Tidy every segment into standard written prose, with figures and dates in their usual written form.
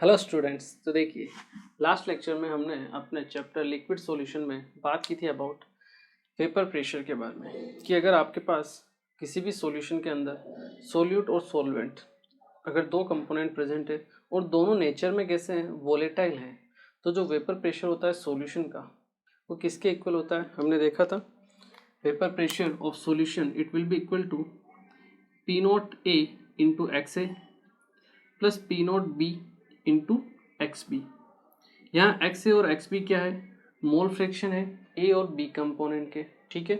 Hello students. तो देखिए, last lecture में हमने अपने चैप्टर लिक्विड सॉल्यूशन में बात की थी अबाउट वेपर प्रेशर के बारे में कि अगर आपके पास किसी भी सॉल्यूशन के अंदर सोल्यूट और सॉल्वेंट अगर दो कंपोनेंट प्रेजेंट है और दोनों नेचर में कैसे हैं, वोलेटाइल हैं, तो जो वेपर प्रेशर होता है सॉल्यूशन का वो किसके इक्वल होता है हमने देखा था। Vapour pressure of solution it will be equal to P naught A into X A plus P naught B into X B. यहाँ एक्स ए और एक्स बी क्या है, मोल फ्रैक्शन है ए और बी कंपोनेंट के, ठीक है।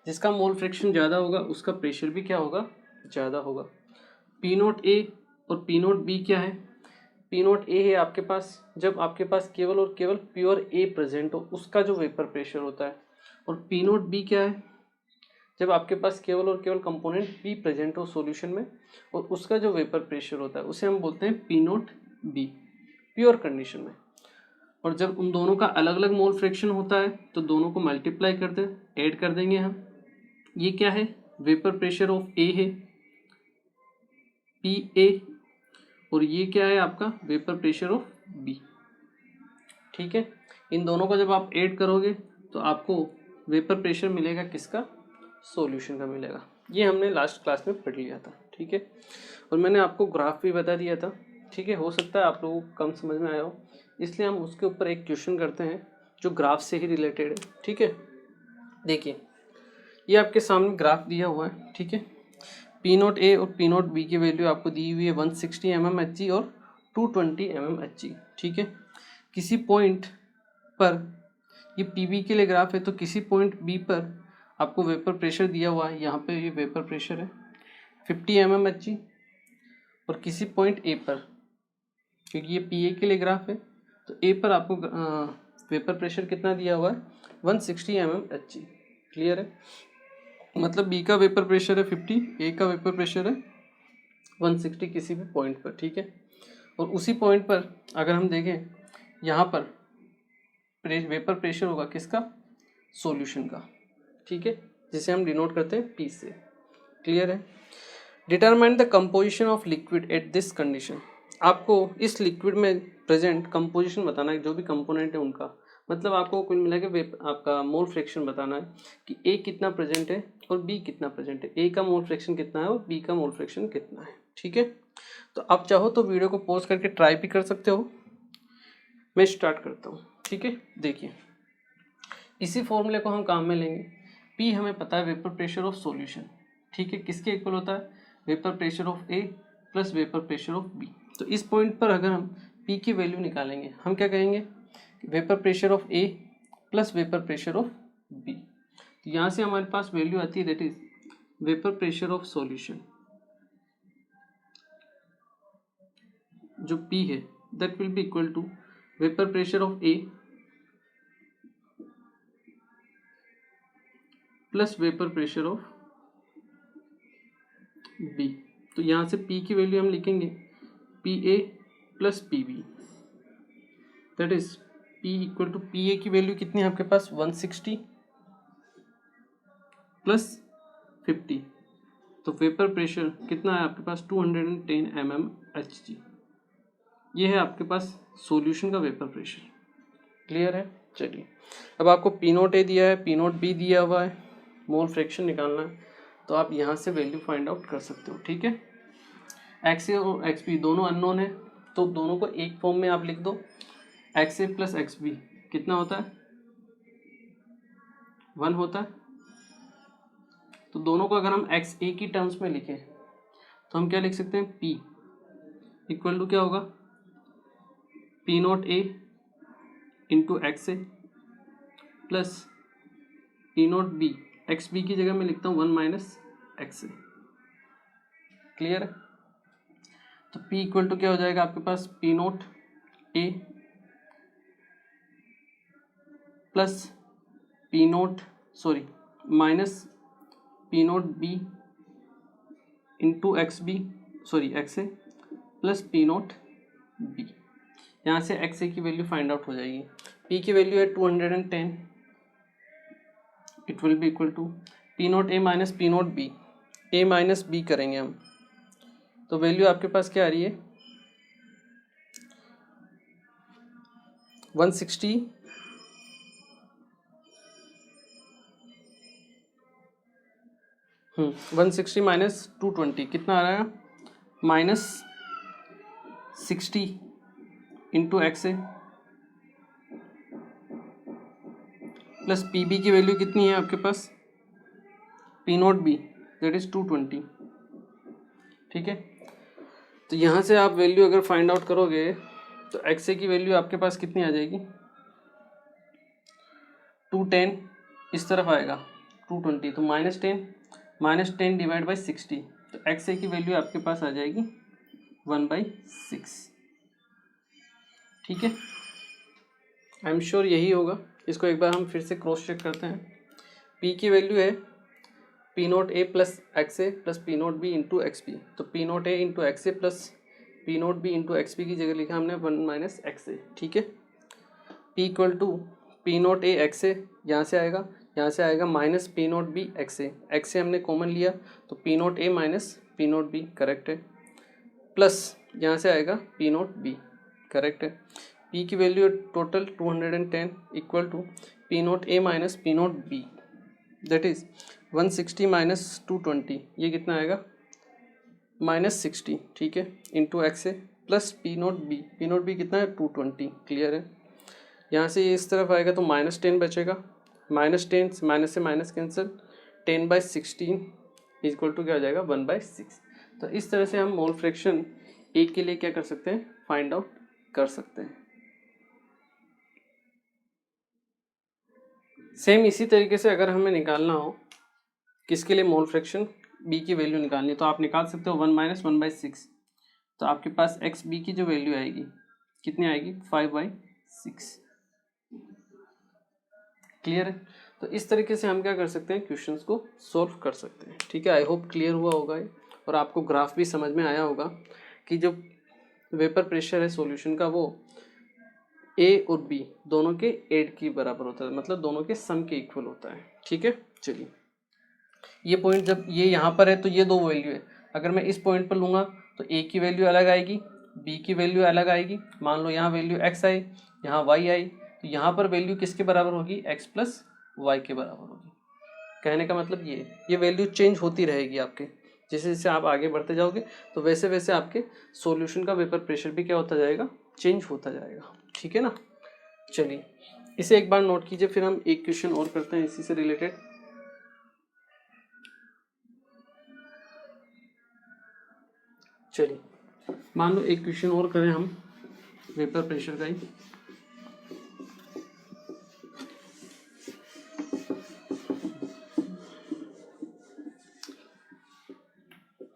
जिसका मोल फ्रैक्शन ज़्यादा होगा उसका प्रेशर भी क्या होगा, ज़्यादा होगा। पी नोट ए और पी नोट बी क्या है, पी नोट ए है आपके पास जब आपके पास केवल और केवल प्योर ए प्रेजेंट हो उसका जो वेपर प्रेशर होता है, और पी नोट बी क्या है, जब आपके पास केवल और केवल कंपोनेंट बी प्रेजेंट हो सॉल्यूशन में और उसका जो वेपर प्रेशर होता है उसे हम बोलते हैं P naught B pure condition में। और जब उन दोनों का अलग अलग मोल फ्रैक्शन होता है तो दोनों को मल्टीप्लाई करते ऐड कर देंगे हम। ये क्या है, वेपर प्रेशर ऑफ ए है पी ए, और ये क्या है आपका वेपर प्रेशर ऑफ बी, ठीक है। इन दोनों को जब आप ऐड करोगे तो आपको वेपर प्रेशर मिलेगा किसका, सॉल्यूशन का मिलेगा। ये हमने लास्ट क्लास में पढ़ लिया था, ठीक है। और मैंने आपको ग्राफ भी बता दिया था, ठीक है। हो सकता है आप लोगों को कम समझ में आया हो, इसलिए हम उसके ऊपर एक क्वेश्चन करते हैं जो ग्राफ से ही रिलेटेड है, ठीक है। देखिए, ये आपके सामने ग्राफ दिया हुआ है, ठीक है। पी नोट ए और पी नोट बी की वैल्यू आपको दी हुई है 160 mmHg और 220 mmHg, ठीक है। किसी पॉइंट पर, ये पी बी के लिए ग्राफ है, तो किसी पॉइंट बी पर आपको वेपर प्रेशर दिया हुआ है, यहाँ पे ये वेपर प्रेशर है 50 mmHg, और किसी पॉइंट ए पर, क्योंकि ये पी ए के लिए ग्राफ है, तो ए पर आपको वेपर प्रेशर कितना दिया हुआ है 160 mmHg। क्लियर है, मतलब बी का वेपर प्रेशर है 50, ए का वेपर प्रेशर है 160 किसी भी पॉइंट पर, ठीक है। और उसी पॉइंट पर अगर हम देखें, यहाँ पर वेपर प्रेशर होगा किसका, सॉल्यूशन का, ठीक है, जिसे हम डिनोट करते हैं पी से। क्लियर है। Determine the composition of liquid at this condition, आपको इस लिक्विड में प्रेजेंट कंपोजिशन बताना है, जो भी कंपोनेंट है उनका, मतलब आपको कुल मिला के आपका मोल फ्रैक्शन बताना है कि ए कितना प्रेजेंट है और बी कितना प्रेजेंट है, ए का मोल फ्रैक्शन कितना है और बी का मोल फ्रैक्शन कितना है, ठीक है। तो आप चाहो तो वीडियो को पॉज करके ट्राई भी कर सकते हो। मैं स्टार्ट करता हूँ, ठीक है। देखिए, इसी फॉर्मूले को हम काम में लेंगे। पी हमें पता है वेपर प्रेशर ऑफ सॉल्यूशन, ठीक है, किसके इक्वल होता है, vapour pressure of A plus vapour pressure of B. तो इस पॉइंट पर अगर हम पी की वैल्यू निकालेंगे, हम क्या कहेंगे, vapour pressure of A plus vapour pressure of B. तो यहाँ से हमारे पास वैल्यू आती है, that is vapour pressure of solution, जो पी है, that will be equal to vapour pressure of A plus vapour pressure of B. तो यहाँ से P की वैल्यू हम लिखेंगे P A plus P B, that is P equal to P A की value कितनी है आपके पास 160 प्लस 50, तो वेपर प्रेशर कितना है आपके पास 210 mmHg। ये है आपके पास सॉल्यूशन का वेपर प्रेशर। क्लियर है। चलिए, अब आपको पी नोट ए दिया है, पी नोट बी दिया हुआ है, मोल फ्रैक्शन निकालना है, तो आप यहाँ से वैल्यू फाइंड आउट कर सकते हो, ठीक है। एक्स ए और एक्स बी दोनों अननोन है, तो दोनों को एक फॉर्म में आप लिख दो, x A plus x B कितना होता है 1 होता है। तो दोनों को अगर हम एक्स ए की टर्म्स में लिखें तो हम क्या लिख सकते हैं, पी इक्वल टू क्या होगा, P naught A into X A plus P naught B, X B की जगह मैं लिखता हूँ 1 माइनस एक्स ए। क्लियर है। तो P इक्वल टू क्या हो जाएगा आपके पास, P naught A plus P naught minus P naught B into X B X A plus P naught B. यहाँ से एक्स ए की वैल्यू फाइंड आउट हो जाएगी। P की वैल्यू है 210, it will be equal to P naught A minus P naught B, A minus B करेंगे हम, तो वैल्यू आपके पास क्या आ रही है 160 160 माइनस 220 कितना आ रहा है, -60 into X A plus P B की वैल्यू कितनी है आपके पास, P naught B that is 220। ठीक है, तो यहाँ से आप वैल्यू अगर फाइंड आउट करोगे तो एक्स ए की वैल्यू आपके पास कितनी आ जाएगी, 210 इस तरफ आएगा 220, तो -10 डिवाइड बाई 60, तो एक्स ए की वैल्यू आपके पास आ जाएगी 1/6। ठीक है, आई एम श्योर यही होगा। इसको एक बार हम फिर से क्रॉस चेक करते हैं। पी की वैल्यू है P naught A plus X A plus P naught B into X P, तो P naught A into X A plus P naught B into X P की जगह लिखा हमने 1 माइनस एक्स ए। ठीक है, P equal to P naught A X A, यहाँ से आएगा minus P naught B X A हमने कॉमन लिया तो P naught A minus P naught B correct है, प्लस यहाँ से आएगा पी नोट बी करेक्ट है। पी की value total 210 equal to P naught A minus P naught B that is 160 minus 220, ये कितना आएगा -60। ठीक है, into X A plus P naught B कितना है 220। क्लियर है, यहाँ से ये इस तरफ आएगा तो -10 बचेगा, -10 माइनस से माइनस कैंसिल, 10/16 इक्वल टू क्या हो जाएगा 1/6। तो इस तरह से हम मोल फ्रैक्शन ए के लिए क्या कर सकते हैं, फाइंड आउट कर सकते हैं। सेम इसी तरीके से अगर हमें निकालना हो किसके लिए, मोल फ्रैक्शन बी की वैल्यू निकालनी है, तो आप निकाल सकते हो 1 माइनस 1/6, तो आपके पास एक्स बी की जो वैल्यू आएगी कितनी आएगी 5/6। क्लियर है, तो इस तरीके से हम क्या कर सकते हैं, क्वेश्चंस को सॉल्व कर सकते हैं। ठीक है, आई होप क्लियर हुआ होगा ये, और आपको ग्राफ भी समझ में आया होगा कि जो वेपर प्रेशर है सॉल्यूशन का वो ए और बी दोनों के एड की बराबर होता है, मतलब दोनों के सम के इक्वल होता है। ठीक है, चलिए ये पॉइंट जब ये यहाँ पर है तो ये दो वैल्यू है, अगर मैं इस पॉइंट पर लूँगा तो ए की वैल्यू अलग आएगी, बी की वैल्यू अलग आएगी। मान लो यहाँ वैल्यू एक्स आई, यहाँ वाई आई, तो यहाँ पर वैल्यू किसके बराबर होगी, एक्स प्लस वाई के बराबर होगी। कहने का मतलब ये वैल्यू चेंज होती रहेगी आपके, जैसे जैसे आप आगे बढ़ते जाओगे तो वैसे वैसे आपके सॉल्यूशन का वेपर प्रेशर भी क्या होता जाएगा, चेंज होता जाएगा। ठीक है ना, चलिए इसे एक बार नोट कीजिए, फिर हम एक क्वेश्चन और करते हैं इसी से रिलेटेड। चलिए मान लो एक क्वेश्चन और करें हम वेपर प्रेशर का ही।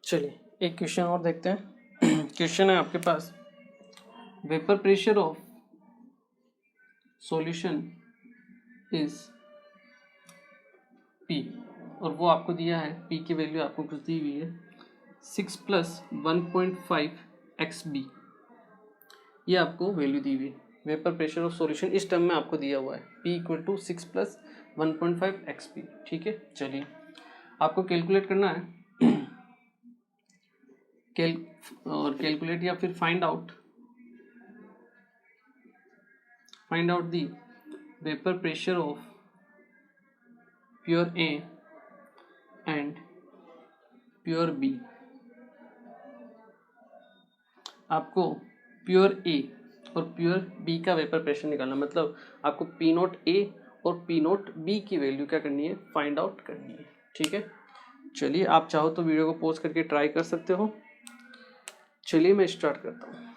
चलिए एक क्वेश्चन और देखते हैं। क्वेश्चन है आपके पास, vapour pressure of solution is P, और वो आपको दिया है P की वैल्यू आपको कुछ दी हुई है 6 + 1.5 XB, ये आपको वैल्यू दी हुई है। वेपर प्रेशर ऑफ सॉल्यूशन इस टर्म में आपको दिया हुआ है P = 6 + 1.5 XB। ठीक है, चलिए आपको कैलकुलेट करना है कैलकुलेट या फिर find out the vapour pressure of pure A and pure B। आपको प्योर A और प्योर B का वेपर प्रेशर निकालना, मतलब आपको P नोट A और P नोट B की वैल्यू क्या करनी है, फाइंड आउट करनी है। ठीक है, चलिए आप चाहो तो वीडियो को पॉज करके ट्राई कर सकते हो। चलिए मैं स्टार्ट करता हूँ।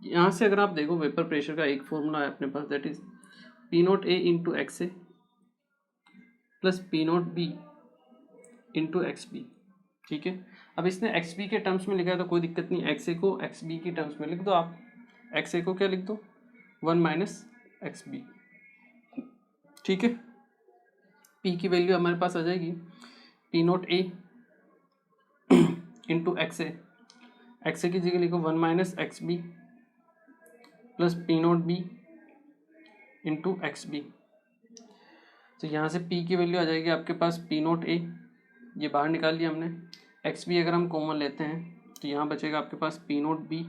यहाँ से अगर आप देखो वेपर प्रेशर का एक फॉर्मूला है अपने पास, that is P naught A into X A plus P naught B into X B. ठीक है, अब इसने एक्स बी के टर्म्स में लिखा है तो कोई दिक्कत नहीं, एक्स ए को एक्स बी की टर्म्स में लिख दो। आप एक्स ए को क्या लिख दो, 1 माइनस एक्स बी। ठीक है, पी की वैल्यू हमारे पास आ जाएगी P naught A into X A की जगह लिखो 1 minus X B plus P naught B into X B. तो यहाँ से P की वैल्यू आ जाएगी आपके पास P नोट A, ये बाहर निकाल लिया हमने। एक्स बी अगर हम कॉमन लेते हैं तो यहाँ बचेगा आपके पास P naught B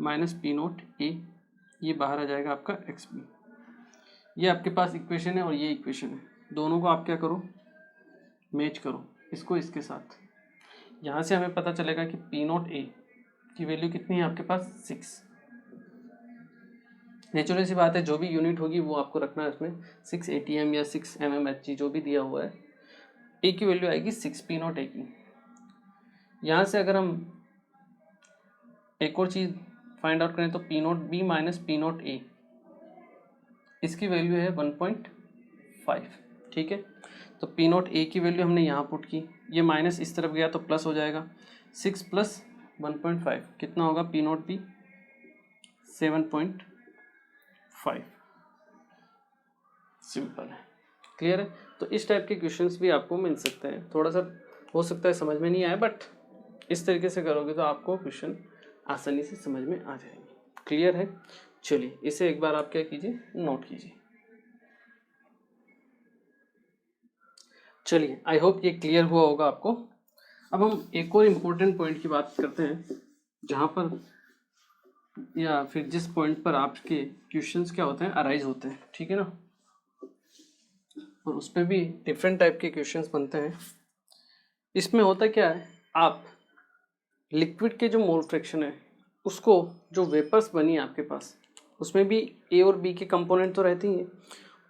minus P naught A ये बाहर आ जाएगा आपका XB। ये आपके पास इक्वेशन है और ये इक्वेशन है, दोनों को आप क्या करो, मैच करो इसको इसके साथ। यहाँ से हमें पता चलेगा कि P0A की वैल्यू कितनी है आपके पास, 6। नेचुरल सी बात है, जो भी यूनिट होगी वो आपको रखना है इसमें, 6 ATM या 6 mmHg जो भी दिया हुआ है। ए की वैल्यू आएगी 6 P0A की। यहाँ से अगर हम एक और चीज़ फाइंड आउट करें तो P0B माइनस P0A, इसकी वैल्यू है 1.5। ठीक है, तो P0A की वैल्यू हमने यहाँ पुट की, ये माइनस इस तरफ गया तो प्लस हो जाएगा, 6 प्लस 1.5 कितना होगा, P0B 7.5। सिंपल है, क्लियर है। तो इस टाइप के क्वेश्चंस भी आपको मिल सकते हैं, थोड़ा सा हो सकता है समझ में नहीं आए, बट इस तरीके से करोगे तो आपको क्वेश्चन आसानी से समझ में आ जाएंगे। क्लियर है, चलिए इसे एक बार आप क्या कीजिए, नोट कीजिए। चलिए, आई होप ये क्लियर हुआ होगा आपको। अब हम एक और इम्पोर्टेंट पॉइंट की बात करते हैं, जहाँ पर या फिर जिस पॉइंट पर आपके क्वेश्चंस क्या होते हैं, अराइज होते हैं, ठीक है ना, और उस पर भी डिफरेंट टाइप के क्वेश्चंस बनते हैं। इसमें होता क्या है, आप लिक्विड के जो मोल फ्रैक्शन है उसको, जो वेपर्स बनी है आपके पास, उसमें भी ए और बी के कंपोनेंट तो रहती हैं,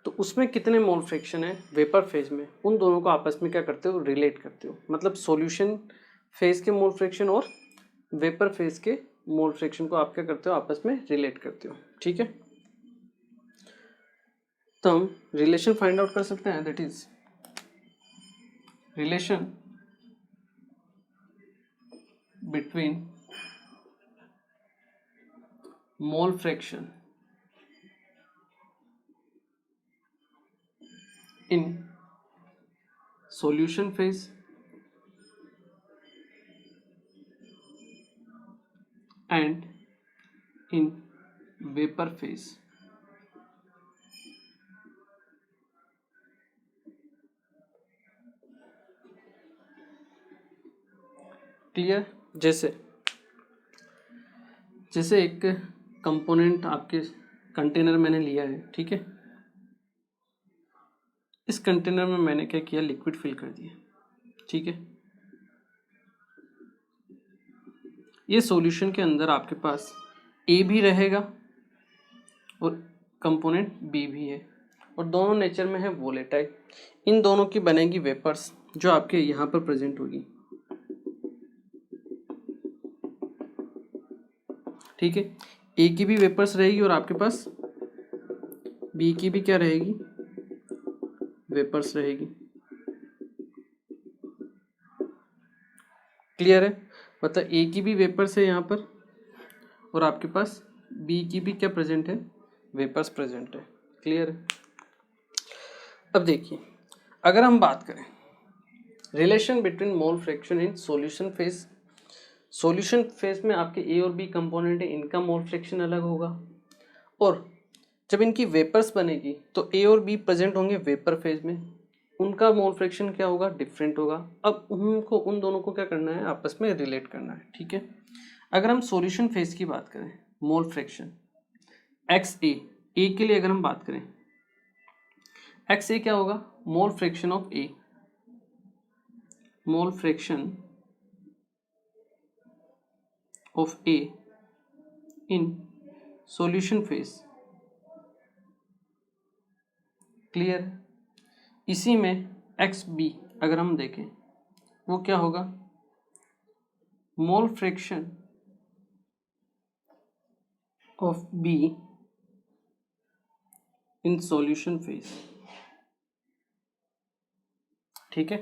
तो उसमें कितने मोल फ्रैक्शन है वेपर फेज में, उन दोनों को आपस में क्या करते हो, रिलेट करते हो। मतलब सॉल्यूशन फेज के मोल फ्रैक्शन और वेपर फेज के मोल फ्रैक्शन को आप क्या करते हो, आपस में रिलेट करते हो। ठीक है, तो हम रिलेशन फाइंड आउट कर सकते हैं, that is relation between mole fraction in solution phase and in vapor phase। Clear, जैसे जैसे एक कंपोनेंट आपके कंटेनर मैंने लिया है, ठीक है, इस कंटेनर में मैंने क्या किया, लिक्विड फिल कर दिया। ठीक है, ये सॉल्यूशन के अंदर आपके पास ए भी रहेगा और कंपोनेंट बी भी है, और दोनों नेचर में है वोलेटाइल। इन दोनों की बनेगी वेपर्स जो आपके यहाँ पर प्रेजेंट होगी। ठीक है, ए की भी वेपर्स रहेगी और आपके पास बी की भी क्या रहेगी, वेपर्स रहेगी। क्लियर है, मतलब ए की भी वेपर्स है यहाँ पर और आपके पास बी की भी क्या प्रेजेंट है, वेपर्स प्रेजेंट है। क्लियर है। अब देखिए, अगर हम बात करें relation between mole fraction in solution phase, solution phase में आपके ए और बी कंपोनेंट है, इनका मोल फ्रैक्शन अलग होगा, और जब इनकी वेपर्स बनेगी तो ए और बी प्रेजेंट होंगे वेपर फेज में, उनका मोल फ्रैक्शन क्या होगा, डिफरेंट होगा। अब उनको, उन दोनों को क्या करना है, आपस में रिलेट करना है। ठीक है, अगर हम सॉल्यूशन फेज की बात करें, मोल फ्रैक्शन एक्स ए के लिए अगर हम बात करें, एक्स ए क्या होगा, mole fraction of A, mole fraction of A in solution phase. Clear, इसी में एक्स बी अगर हम देखें वो क्या होगा, mole fraction of B in solution phase. ठीक है,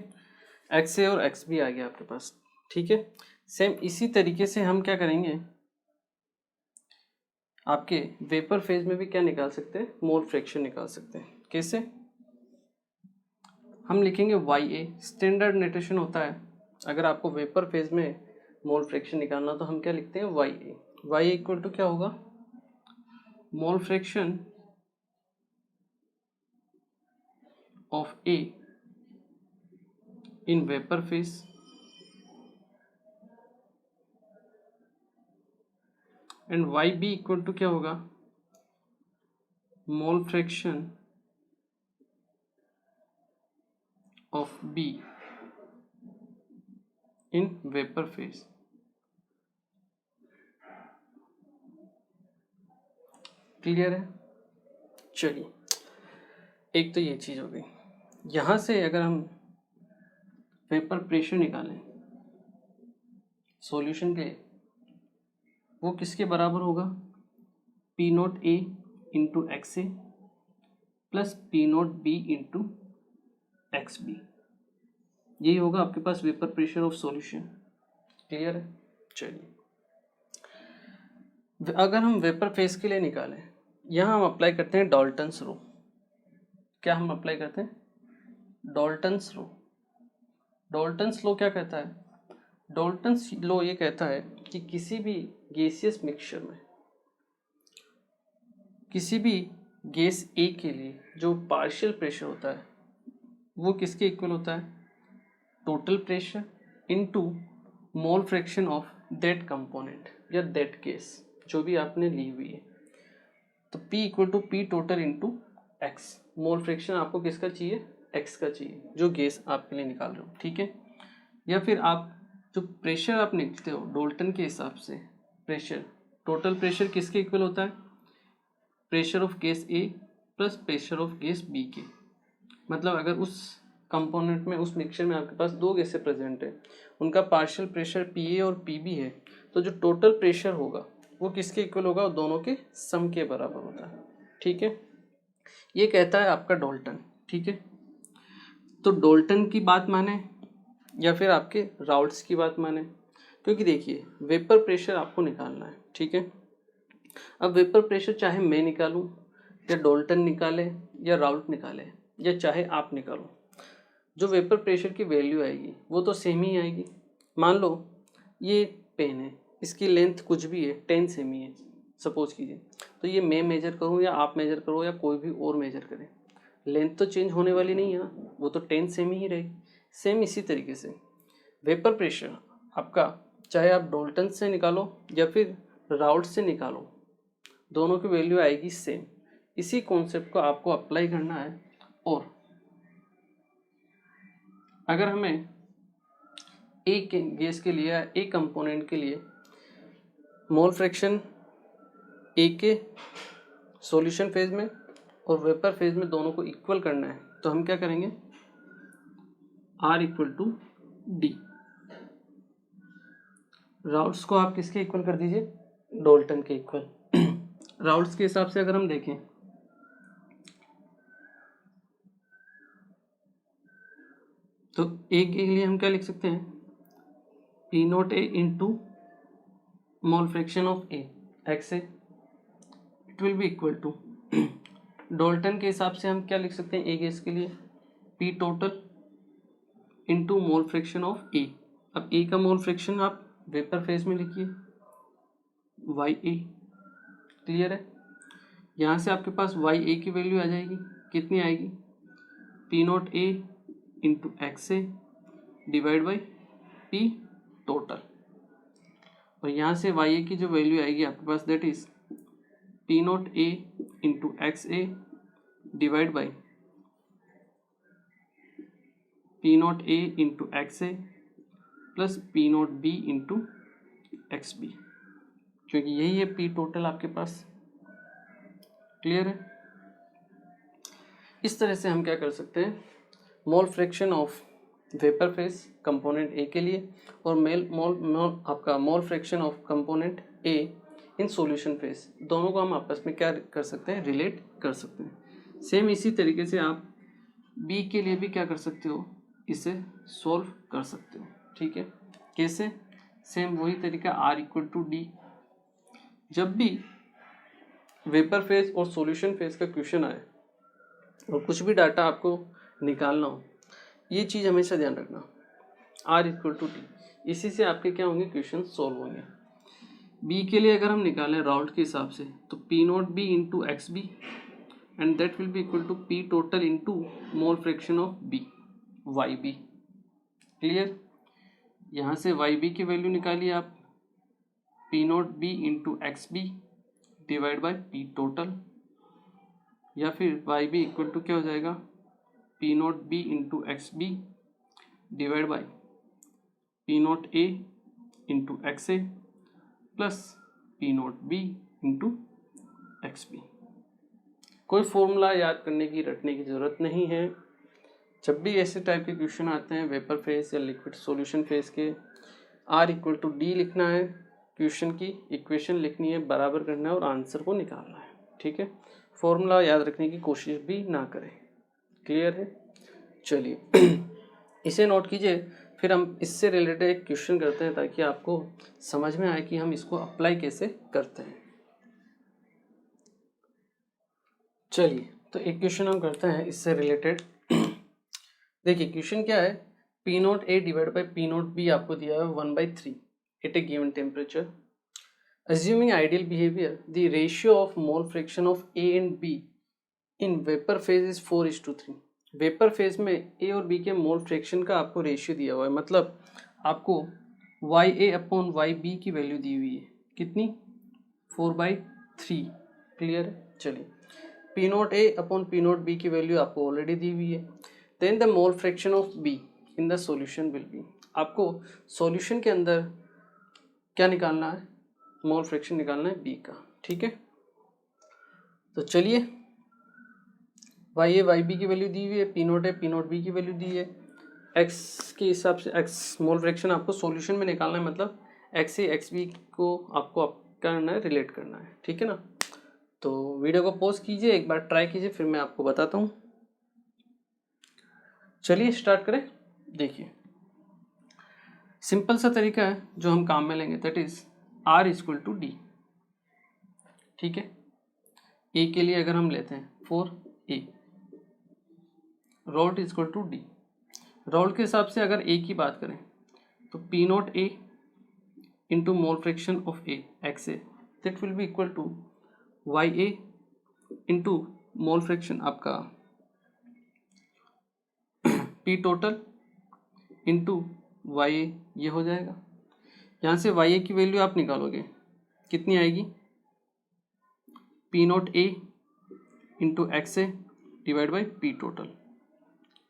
एक्स ए और एक्स बी आ गया आपके पास। ठीक है, सेम इसी तरीके से हम क्या करेंगे, आपके वेपर फेज में भी क्या निकाल सकते हैं, मोल फ्रैक्शन निकाल सकते हैं। कैसे, हम लिखेंगे वाई ए, स्टैंडर्ड नोटेशन होता है अगर आपको वेपर फेज में मोल फ्रैक्शन निकालना, तो हम क्या लिखते हैं, Y A. Y equal to क्या होगा, mole fraction of A in vapour phase and Y B equal to क्या होगा, mole fraction of B in vapour phase. Clear है? चलिए, एक तो ये चीज हो गई। यहां से अगर हम वेपर प्रेशर निकालें सॉल्यूशन के, वो किसके बराबर होगा? P naught A into X A plus P naught B into X B. यही होगा आपके पास vapour pressure of solution. Clear है? चलिए, अगर हम वेपर फेज के लिए निकालें, यहाँ हम अप्लाई करते हैं डाल्टन्स रो। क्या हम अप्लाई करते हैं? डाल्टन्स रो। डाल्टन्स लो क्या कहता है? डाल्टन्स लो ये कहता है कि किसी भी गैसियस मिक्सचर में, किसी भी गैस ए के लिए जो पार्शियल प्रेशर होता है वो किसके इक्वल होता है? Total pressure into mole fraction of that component या दैट गैस जो भी आपने ली हुई है। तो P equal to P total into X. Mole fraction आपको किसका चाहिए? एक्स का चाहिए, जो गैस आपके लिए निकाल रहे हो। ठीक है? या फिर आप जो प्रेशर आप निकलते हो डाल्टन के हिसाब से, प्रेशर, टोटल प्रेशर किसके इक्वल होता है? Pressure of gas A plus pressure of gas B के। मतलब अगर उस कंपोनेंट में, उस मिक्सचर में आपके पास दो गैसें प्रेजेंट है, उनका पार्शियल प्रेशर पी ए और पी बी है, तो जो टोटल प्रेशर होगा वो किसके इक्वल होगा? दोनों के सम के बराबर होता है। ठीक है? ये कहता है आपका डाल्टन। ठीक है? तो डाल्टन की बात माने या फिर आपके राउल्ट्स की बात माने, क्योंकि देखिए वेपर प्रेशर आपको निकालना है। ठीक है? अब वेपर प्रेशर चाहे मैं निकालूं या डाल्टन निकाले या राउल्ट निकाले या चाहे आप निकालो, जो वेपर प्रेशर की वैल्यू आएगी वो तो सेम ही आएगी। मान लो ये पेन है, इसकी लेंथ कुछ भी है, 10 सेमी है सपोज कीजिए, तो ये मैं मेजर करूँ या आप मेजर करो या कोई भी और मेजर करे, लेंथ तो चेंज होने वाली नहीं है, वो तो 10 सेमी ही रहेगी। सेम इसी तरीके से वेपर प्रेशर आपका, चाहे आप डाल्टन से निकालो या फिर राउल्ट से निकालो, दोनों की वैल्यू आएगी सेम। इसी कॉन्सेप्ट को आपको अप्लाई करना है। और अगर हमें एक गैस के लिए, एक कंपोनेंट के लिए मोल फ्रैक्शन ए के सॉल्यूशन फेज में और वेपर फेज में दोनों को इक्वल करना है, तो हम क्या करेंगे? R equal to D. Raoult's को आप किसके इक्वल कर दीजिए? डाल्टन के इक्वल। राउल्ट्स के हिसाब से अगर हम देखें तो ए के लिए हम क्या लिख सकते हैं? P naught A into mole fraction of A X A, it will be equal to, Dalton के हिसाब से हम क्या लिख सकते हैं ए गैस के लिए? P total into mole fraction of A. अब ए का मोल फ्रैक्शन आप वेपर फेज में लिखिए, वाई ए। क्लियर है? यहाँ से आपके पास वाई ए की वैल्यू आ जाएगी, कितनी आएगी? P naught A into X A divide by P total. और यहाँ से वाई ए की जो वैल्यू आएगी आपके पास, that is P naught A into X A divide by P naught A into X A plus P naught B into X B, क्योंकि यही है पी टोटल आपके पास। क्लियर है? इस तरह से हम क्या कर सकते हैं? मोल fraction of vapour phase component ए के लिए और आपका मोल fraction of component A in solution phase, दोनों को हम आपस में क्या कर सकते हैं? रिलेट कर सकते हैं। सेम इसी तरीके से आप बी के लिए भी क्या कर सकते हो? इसे सॉल्व कर सकते हो। ठीक है? कैसे? सेम वही तरीका, आर इक्वल टू डी। जब भी वेपर फेज और सॉल्यूशन फेज का क्वेश्चन आए और कुछ भी डाटा आपको निकालना हो, ये चीज़ हमेशा ध्यान रखना, आर इक्वल टू डी। इसी से आपके क्या होंगे? क्वेश्चन सॉल्व होंगे। बी के लिए अगर हम निकालें राउल्ट के हिसाब से, तो P naught B into X B and that will be equal to P total into mole fraction of B, Y B. Clear? यहाँ से वाई बी की वैल्यू निकालिए आप, P naught B into X B divide by P total या फिर Y B equal to क्या हो जाएगा, P naught B into X B divide by P naught A into X A plus P naught B into X B. कोई formula याद करने की रटने की ज़रूरत नहीं है। जब भी ऐसे टाइप के क्वेश्चन आते हैं वेपर फेज या लिक्विड सॉल्यूशन फेज के, आर इक्वल टू डी लिखना है, क्वेश्चन की इक्वेशन लिखनी है, बराबर करना है और आंसर को निकालना है। ठीक है, फॉर्मूला याद रखने की कोशिश भी ना करें। क्लियर है? चलिए इसे नोट कीजिए, फिर हम इससे रिलेटेड एक क्वेश्चन करते हैं ताकि आपको समझ में आए कि हम इसको अप्लाई कैसे करते हैं। चलिए तो एक क्वेश्चन हम करते हैं इससे रिलेटेड। देखिए क्वेश्चन क्या है, P naught A divide by P naught B आपको दिया है 1/3 at a given temperature. Assuming ideal behavior, the ratio of mole fraction of A and B in vapor phase is 4:3। Vapour phase में ए और B के mole fraction का आपको ratio दिया हुआ है, मतलब आपको Y A upon Y B की वैल्यू दी हुई है, कितनी, 4/3। क्लियर है? चलिए P naught A upon P naught B की वैल्यू आपको ऑलरेडी दी हुई है। Then the mole fraction of B in the solution will be, आपको सॉल्यूशन के अंदर क्या निकालना है, मोल फ्रैक्शन निकालना है बी का। ठीक है, तो चलिए वाई ए वाई बी की वैल्यू दी हुई है, P naught A P naught B की वैल्यू दी है, एक्स के हिसाब से एक्स मोल फ्रैक्शन आपको सॉल्यूशन में निकालना है, मतलब एक्स से एक्स बी को आपको करना है, रिलेट करना है। ठीक है ना, तो वीडियो को पॉज कीजिए, एक बार ट्राई कीजिए, फिर मैं आपको बताता हूँ। चलिए स्टार्ट करें। देखिए सिंपल सा तरीका है जो हम काम में लेंगे, that is R equal to D. ठीक है, ए के लिए अगर हम लेते हैं 4a, Raoult equal to D. Raoult के हिसाब से अगर ए की बात करें तो P naught A into mole fraction of A X A, that will be equal to Y A into mole fraction आपका P total into Y A, ये हो जाएगा। यहाँ से वाई ए की वैल्यू आप निकालोगे, कितनी आएगी, P naught A into X A divide by P total.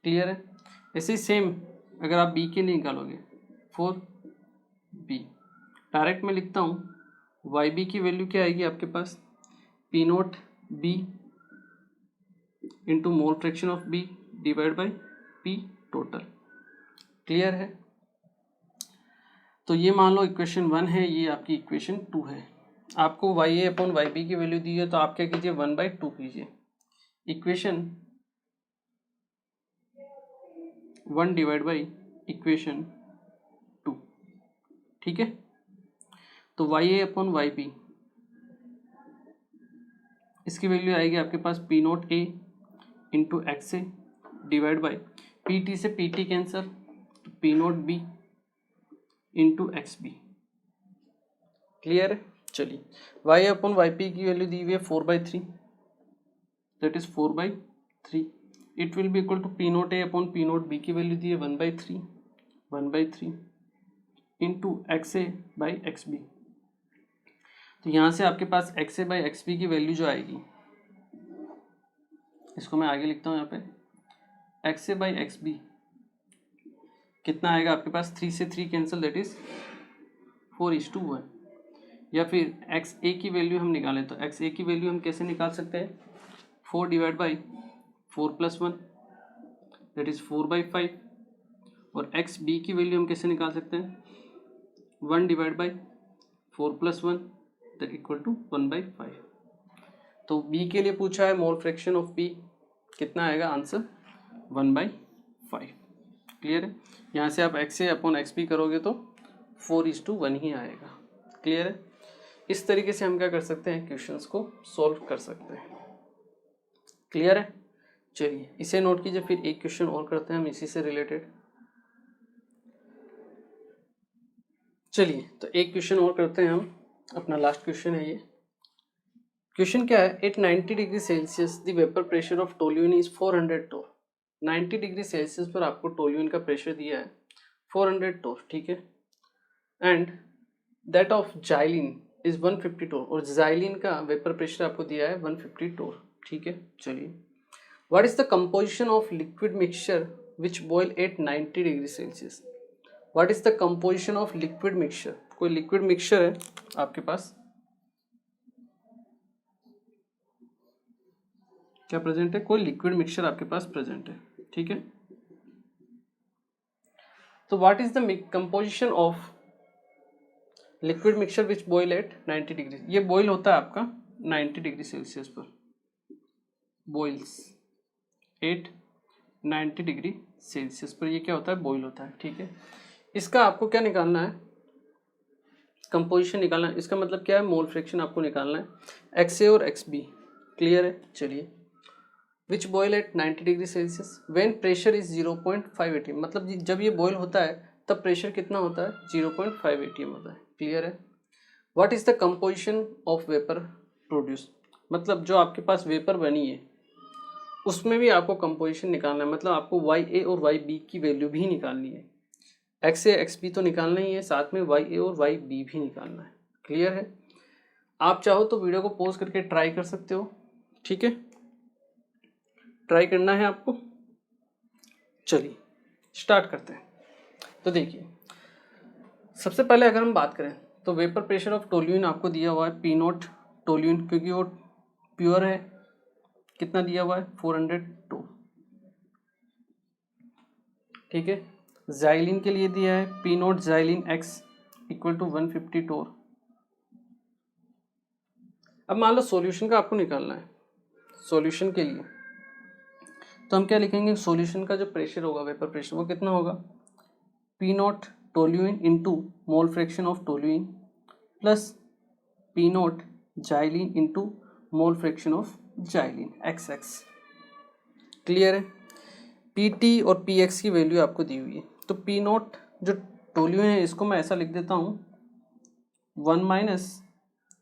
Clear है? ऐसे ही सेम अगर आप बी के लिए निकालोगे 4b, डायरेक्ट में लिखता हूँ, वाई बी की वैल्यू क्या आएगी आपके पास, P naught B into mole fraction of B divide by P total. Clear है? तो ये मान लो इक्वेशन 1 है, ये आपकी इक्वेशन 2 है। आपको Y A upon Y B की वैल्यू दी है, तो आप क्या कीजिए 1/2 कीजिए, इक्वेशन 1 डिवाइड बाई इक्वेशन 2। ठीक है, तो Y A upon Y B, इसकी वैल्यू आएगी आपके पास P naught A into X A divide by P T से पी टी कैंसर, तो P naught B into X B. Clear है? चलिए वाई अपॉन वाई पी की वैल्यू दी हुई है 4/3, that is 4/3। It will be equal to P naught A upon P naught B की value दी है 1/3 into X A by X B. तो यहाँ से आपके पास X A by X B की वैल्यू जो आएगी, इसको मैं आगे लिखता हूँ यहाँ पे, X A by X B कितना आएगा आपके पास, 3 से 3 कैंसिल, दैट इज 4:1। या फिर एक्स ए की वैल्यू हम निकालें तो एक्स ए की वैल्यू हम कैसे निकाल सकते हैं, 4 डिवाइड बाई 4 + 1 दैट इज 4/5। और एक्स बी की वैल्यू हम कैसे निकाल सकते हैं, 1 divide by 4 + 1 that equal to 1/5। तो बी के लिए पूछा है मोल फ्रैक्शन ऑफ बी, कितना आएगा आंसर, 1/5। क्लियर है? यहाँ से आप एक्स ए अपॉन एक्स बी करोगे तो 4:1 ही आएगा। क्लियर है? इस तरीके से हम क्या कर सकते हैं, क्वेश्चंस को सॉल्व कर सकते हैं। क्लियर है? चलिए इसे नोट कीजिए, फिर एक क्वेश्चन और करते हैं हम इसी से रिलेटेड। चलिए तो एक क्वेश्चन और करते हैं हम, अपना लास्ट क्वेश्चन है ये। क्वेश्चन क्या है, at 90 degree Celsius the vapour pressure of toluene is 400 torr. 90 degree Celsius पर आपको टोल्यूइन का प्रेशर दिया है 400 टोर। ठीक है, and that of xylene is 150 टोर, और जाइलिन का वेपर प्रेशर आपको दिया है 150 टोर। ठीक है, चलिए। What is the composition of liquid mixture which boil at 90 degree Celsius? What is the composition of liquid mixture? कोई लिक्विड मिक्सचर है आपके पास, क्या प्रेजेंट है? कोई लिक्विड मिक्सचर आपके पास प्रेजेंट है, ठीक है। तो what is the composition of liquid mixture which boil at 90 degree? ये बॉयल होता है आपका 90 डिग्री सेल्सियस पर, बॉइल्स एट 90 डिग्री सेल्सियस पर, ये क्या होता है? बॉयल होता है, ठीक है। इसका आपको क्या निकालना है? कंपोजिशन निकालना है। इसका मतलब क्या है? मोल फ्रैक्शन आपको निकालना है, एक्स ए और एक्स बी। क्लियर है, चलिए। Which boil at 90 degree Celsius when pressure is 0.5 atm, मतलब जब ये बॉयल होता है तब प्रेशर कितना होता है? 0.5 atm होता है। क्लियर है। What is the composition of vapour produce, मतलब जो आपके पास वेपर बनी है उसमें भी आपको कंपोजिशन निकालना है, मतलब आपको वाई ए और वाई बी की वैल्यू भी निकालनी है। एक्स ए एक्स बी तो निकालना ही है, साथ में वाई ए और वाई बी भी निकालना है। क्लियर है। आप चाहो तो वीडियो को पॉज करके ट्राई कर सकते हो, ठीक है, ट्राई करना है आपको। चलिए स्टार्ट करते हैं। तो देखिए, सबसे पहले अगर हम बात करें तो वेपर प्रेशर ऑफ टोल्यूइन आपको दिया हुआ है पी नॉट टोल्यूइन, क्योंकि वो प्योर है। कितना दिया हुआ है? 402, ठीक है। जाइलिन के लिए दिया है P naught xylene X equal to 150 torr. अब मान लो सॉल्यूशन का आपको निकालना है, सॉल्यूशन के लिए तो हम क्या लिखेंगे? सॉल्यूशन का जो प्रेशर होगा, वेपर प्रेशर, वो कितना होगा? P not toluene into mole fraction of toluene plus P naught xylene into mole fraction of xylene x x. Clear है। पी टी और पी एक्स की वैल्यू आपको दी हुई है, तो पी नॉट जो टोल्यूइन है इसको मैं ऐसा लिख देता हूँ 1 माइनस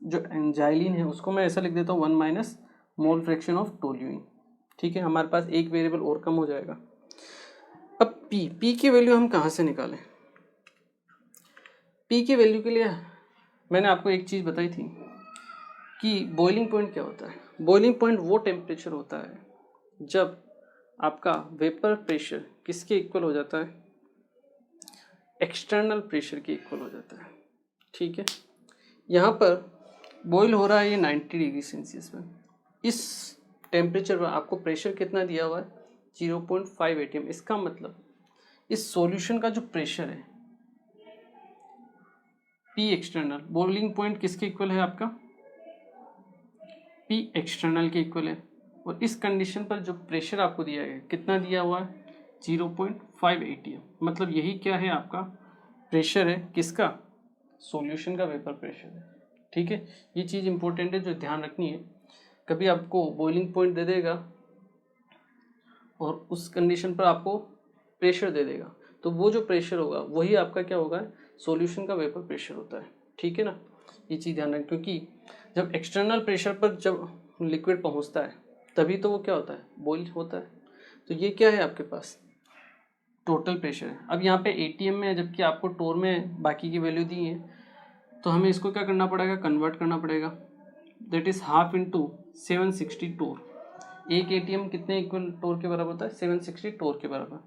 जो जाइलिन है उसको मैं ऐसा लिख देता हूँ 1 minus mole fraction of toluene, ठीक है। हमारे पास एक वेरिएबल और कम हो जाएगा। अब पी की वैल्यू हम कहाँ से निकालें? पी की वैल्यू के लिए मैंने आपको एक चीज़ बताई थी कि बॉइलिंग पॉइंट क्या होता है। बॉइलिंग पॉइंट वो टेम्परेचर होता है जब आपका वेपर प्रेशर किसके इक्वल हो जाता है? एक्सटर्नल प्रेशर के इक्वल हो जाता है, ठीक है। यहाँ पर बॉईल हो रहा है ये 90 डिग्री सेल्सियस में। इस टेम्परेचर पर आपको प्रेशर कितना दिया हुआ है? 0.5 atm। इसका मतलब इस सॉल्यूशन का जो प्रेशर है पी एक्सटर्नल, बॉइलिंग पॉइंट किसके इक्वल है आपका? पी एक्सटर्नल के इक्वल है। और इस कंडीशन पर जो प्रेशर आपको दिया है कितना दिया हुआ है? 0.5 atm। मतलब यही क्या है? आपका प्रेशर है, किसका? सॉल्यूशन का वेपर प्रेशर है, ठीक है। ये चीज़ इंपॉर्टेंट है जो ध्यान रखनी है। कभी आपको बॉइलिंग पॉइंट दे देगा और उस कंडीशन पर आपको प्रेशर दे देगा, तो वो जो प्रेशर होगा वही आपका क्या होगा? सॉल्यूशन का वेपर प्रेशर होता है, ठीक है ना। ये चीज़ ध्यान रखें, क्योंकि जब एक्सटर्नल प्रेशर पर जब लिक्विड पहुंचता है तभी तो वो क्या होता है? बॉइल होता है। तो ये क्या है आपके पास? टोटल प्रेशर है। अब यहाँ पे एटीएम में है, जबकि आपको टोर में बाकी की वैल्यू दी है, तो हमें इसको क्या करना पड़ेगा? कन्वर्ट करना पड़ेगा। दैट इज हाफ इंटू 760 टोर। एक एटीएम कितने इक्वल टोर के बराबर होता है? 760 टोर के बराबर।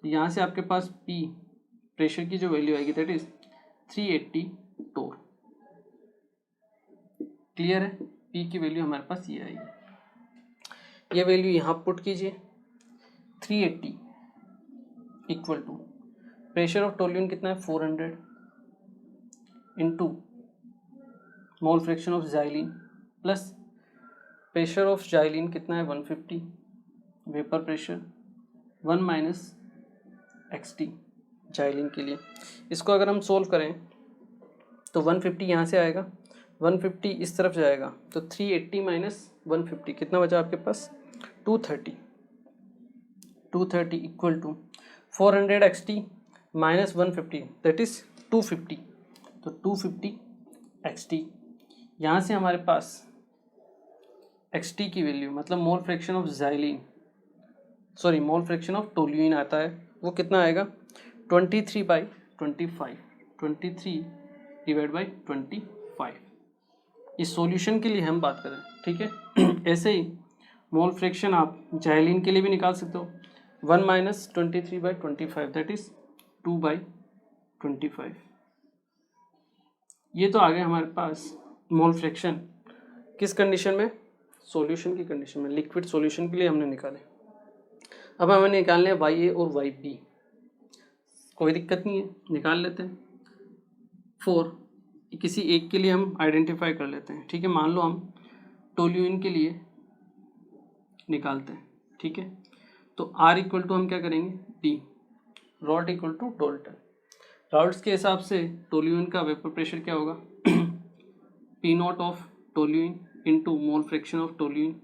तो यहाँ से आपके पास पी प्रेशर की जो वैल्यू आएगी दैट इज 380 टोर। क्लियर है। पी की वैल्यू हमारे पास ये आएगी। ये वैल्यू यहाँ पुट कीजिए, 380 equal to pressure of toluene कितना है? 400 into mole fraction of xylene plus pressure of xylene कितना है? 150 vapour pressure 1 minus XT xylene के लिए। इसको अगर हम सोल्व करें तो 150 यहाँ से आएगा, 150 इस तरफ जाएगा, तो 380 माइनस 150 कितना बचा आपके पास? 230 equal to 400 XT minus 150 that is 250। तो 250 एक्सटी, यहाँ से हमारे पास एक्सटी की वैल्यू मतलब मोल fraction of xylene, sorry mole fraction of toluene आता है, वो कितना आएगा? 23/25, 23 डिवाइड बाई 25। इस सॉल्यूशन के लिए हम बात करें, ठीक है। ऐसे ही मोल फ्रैक्शन आप जाइलिन के लिए भी निकाल सकते हो, 1 माइनस 23/25 दैट इज 2/25। ये तो आ गया हमारे पास मोल फ्रैक्शन किस कंडीशन में, सॉल्यूशन की कंडीशन में, लिक्विड सॉल्यूशन के लिए हमने निकाले। अब हमें निकालने हैं वाई ए और वाई बी, कोई दिक्कत नहीं है, निकाल लेते हैं। 4 किसी एक के लिए हम आइडेंटिफाई कर लेते हैं, ठीक है। मान लो हम टोल्यूइन के लिए निकालते हैं, ठीक है। तो R इक्वल टू हम क्या करेंगे, D, Raoult equal to Dalton. Raoult's के हिसाब से टोल्यूइन का वेपर प्रेशर क्या होगा, P naught of toluene into mole fraction of toluene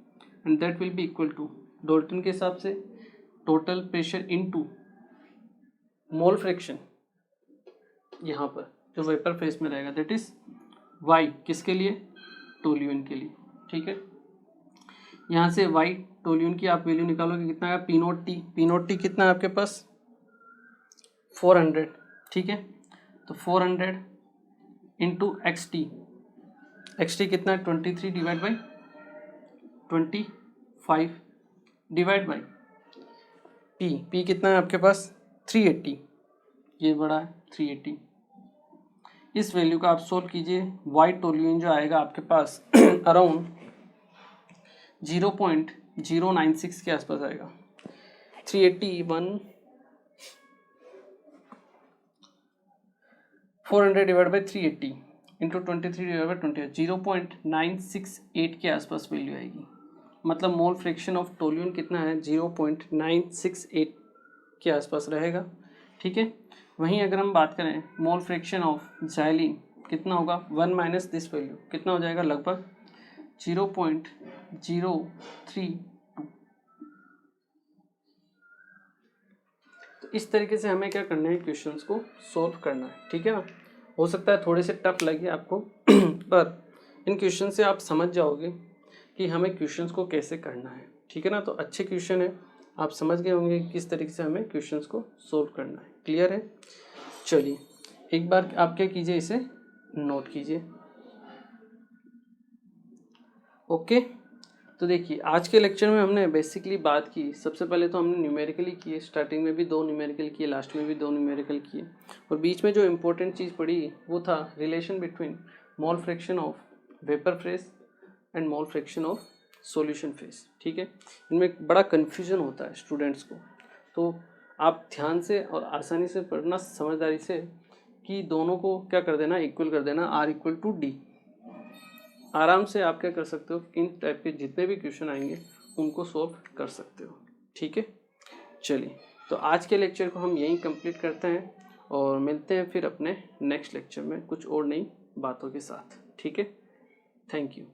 and that will be equal to Dalton के हिसाब से total pressure into mole fraction यहाँ पर जो वेपर फेज में रहेगा, दैट इज Y किसके लिए, टोल्यूइन के लिए, ठीक है। यहाँ से Y टोल्यूइन की आप वैल्यू निकालोगे, कितना है, P नॉट टी कितना है आपके पास 400, ठीक है। तो 400 इंटू एक्स टी कितना है 23/25 डिवाइड बाई P कितना है आपके पास 380, ये बड़ा है 380। इस वैल्यू का आप सोल्व कीजिए, Y टोल्यूइन जो आएगा आपके पास अराउंड 0.096 के आसपास आएगा। 381 400 divide by 380 into 23 divide by 20 0.968 के आसपास वैल्यू आएगी। मतलब मोल फ्रैक्शन ऑफ टोल्यूइन कितना है 0.968 के आसपास रहेगा, ठीक है। वहीं अगर हम बात करें मोल फ्रैक्शन ऑफ जाइलिन कितना होगा, 1 माइनस दिस वैल्यू कितना हो जाएगा, लगभग 0.032। तो इस तरीके से हमें क्या करना है, क्वेश्चंस को सॉल्व करना है, ठीक है ना। हो सकता है थोड़े से टफ लगे आपको पर इन क्वेश्चन से आप समझ जाओगे कि हमें क्वेश्चंस को कैसे करना है, ठीक है ना। तो अच्छे क्वेश्चन है, आप समझ गए होंगे किस तरीके से हमें क्वेश्चंस को सॉल्व करना है, क्लियर है। चलिए एक बार आप क्या कीजिए, इसे नोट कीजिए, ओके। तो देखिए आज के लेक्चर में हमने बेसिकली बात की, सबसे पहले तो हमने न्यूमेरिकली किए, स्टार्टिंग में भी 2 न्यूमेरिकल किए, लास्ट में भी 2 न्यूमेरिकल किए, और बीच में जो इम्पोर्टेंट चीज़ पड़ी वो था relation between mole fraction of vapour phase and mole fraction of solution phase, ठीक है। इनमें बड़ा कन्फ्यूजन होता है स्टूडेंट्स को, तो आप ध्यान से और आसानी से पढ़ना, समझदारी से, कि दोनों को क्या कर देना, इक्वल कर देना, R इक्वल टू D। आराम से आप क्या कर सकते हो, इन टाइप के जितने भी क्वेश्चन आएंगे उनको सॉल्व कर सकते हो, ठीक है। चलिए तो आज के लेक्चर को हम यहीं कंप्लीट करते हैं और मिलते हैं फिर अपने नेक्स्ट लेक्चर में कुछ और नई बातों के साथ, ठीक है। Thank you.